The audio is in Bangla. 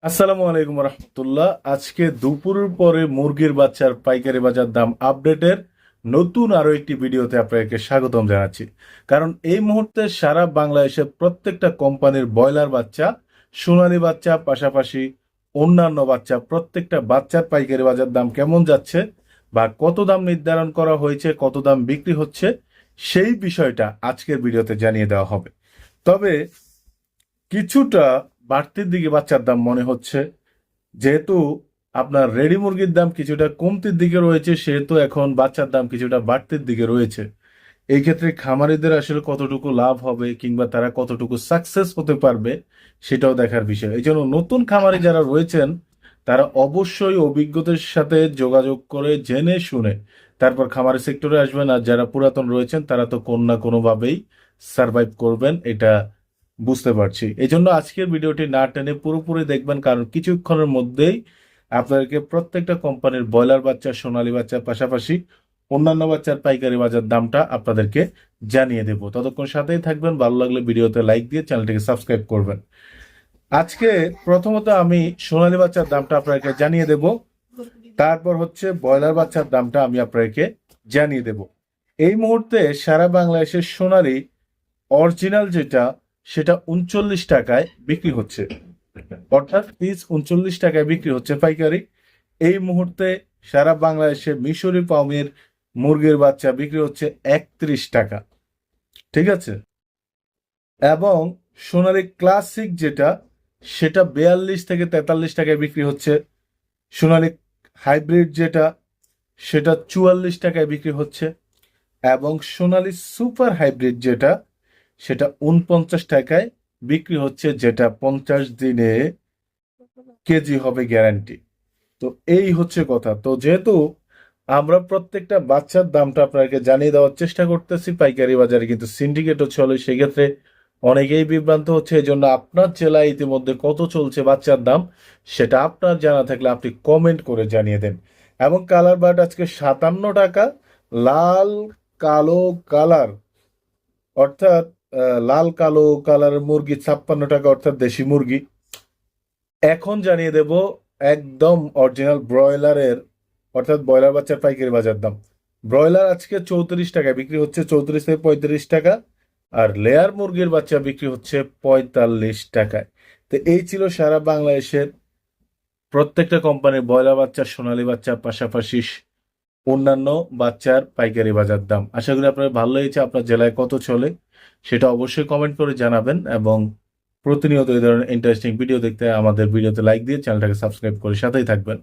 আসসালামু আলাইকুম রহমতুল্লাহ। আজকে দুপুরের পরে মুরগির বাচ্চার পাইকারি বাজার দাম আপডেটের নতুন আরো একটি ভিডিওতে আপনাকে স্বাগতম জানাচ্ছি। কারণ এই মুহূর্তে সারা বাংলাদেশে প্রত্যেকটা কোম্পানির ব্রয়লার বাচ্চা, সোনালী বাচ্চা, পাশাপাশি অন্যান্য বাচ্চা, প্রত্যেকটা বাচ্চার পাইকারি বাজার দাম কেমন যাচ্ছে বা কত দাম নির্ধারণ করা হয়েছে, কত দাম বিক্রি হচ্ছে, সেই বিষয়টা আজকের ভিডিওতে জানিয়ে দেওয়া হবে। তবে কিছুটা বাড়তির দিকে বাচ্চার দাম মনে হচ্ছে, যেহেতু আপনার রেডি মুরগির দাম কিছুটা কমতির দিকে রয়েছে, সেহেতু এখন বাচ্চার দাম কিছুটা বাড়তির দিকে রয়েছে। এই ক্ষেত্রে খামারিদের আসলে কতটুকু লাভ হবে কিংবা তারা কতটুকু সাকসেস হতে পারবে সেটাও দেখার বিষয়। এই জন্য নতুন খামারি যারা রয়েছেন তারা অবশ্যই অভিজ্ঞতার সাথে যোগাযোগ করে জেনে শুনে তারপর খামারি সেক্টরে আসবেন। আর যারা পুরাতন রয়েছেন তারা তো কোনো না কোনোভাবেই সার্ভাইভ করবেন, এটা বুঝতে পারছি। এই জন্য আজকের ভিডিওটি না টেনে পুরোপুরি দেখবেন, কারণ কিছুক্ষণের মধ্যেই আপনাদেরকে প্রত্যেকটা কোম্পানির ব্রয়লার বাচ্চা, সোনালী বাচ্চার পাশাপাশি অন্যান্য বাচ্চার পাইকারি বাজার দামটা আপনাদেরকে জানিয়ে দেব। ততক্ষণ সাথেই থাকবেন। ভালো লাগলে ভিডিওতে লাইক দিয়ে চ্যানেলটিকে সাবস্ক্রাইব করবেন। আজকে প্রথমত আমি সোনালী বাচ্চার দামটা আপনাকে জানিয়ে দেব, তারপর হচ্ছে ব্রয়লার বাচ্চার দামটা আমি আপনাকে জানিয়ে দেব। এই মুহূর্তে সারা বাংলাদেশের সোনালী অরিজিনাল যেটা, সেটা 39 টাকায় বিক্রি হচ্ছে, অর্থাৎ পিস 39 টাকায় বিক্রি হচ্ছে পাইকারি। এই মুহূর্তে সারা বাংলাদেশে মিশরি ফার্মের মুরগির বাচ্চা বিক্রি হচ্ছে 31 টাকা, ঠিক আছে। এবং সোনালী ক্লাসিক যেটা, সেটা 42 থেকে 43 টাকায় বিক্রি হচ্ছে। সোনালী হাইব্রিড যেটা, সেটা 44 টাকায় বিক্রি হচ্ছে। এবং সোনালী সুপার হাইব্রিড যেটা, সেটা 49 টাকায় বিক্রি হচ্ছে, যেটা 50 দিনে কেজি হবে গ্যারান্টি। তো এই হচ্ছে কথা। তো যেহেতু আমরা প্রত্যেকটা বাচ্চার দামটা আপনাকে জানিয়ে দেওয়ার চেষ্টা করতেছি পাইকারি বাজারে, কিন্তু সিন্ডিকেটও চলে, সেক্ষেত্রে অনেকেই বিভ্রান্ত হচ্ছে। এই জন্য আপনার জেলায় ইতিমধ্যে কত চলছে বাচ্চার দাম, সেটা আপনার জানা থাকলে আপনি কমেন্ট করে জানিয়ে দেন। এবং কালার বার্ড আজকে 57 টাকা, লাল কালো কালার, অর্থাৎ লাল কালো কালারের মুরগি 56 টাকা, অর্থাৎ দেশি মুরগি। এখন জানিয়ে দেব একদম অরিজিনাল ব্রয়লারের, অর্থাৎ ব্রয়লার বাচ্চার পাইকারি বাজার দাম। ব্রয়লার আজকে 34 টাকায় বিক্রি হচ্ছে, 34 থেকে 35 টাকা। আর লেয়ার মুরগির বাচ্চা বিক্রি হচ্ছে 45 টাকায়। তো এই ছিল সারা বাংলাদেশের প্রত্যেকটা কোম্পানির ব্রয়লার বাচ্চা, সোনালী বাচ্চা, পাশাপাশি অন্যান্য বাচ্চার পাইকারি বাজার দাম। আশা করি আপনার ভালো লেগেছে। আপনার জেলায় কত চলে সেটা অবশ্যই কমেন্ট করে জানাবেন। এবং প্রতিনিয়ত এই ধরনের ইন্টারেস্টিং ভিডিও দেখতে আমাদের ভিডিওতে লাইক দিয়ে চ্যানেলটাকে সাবস্ক্রাইব করে সাথেই থাকবেন।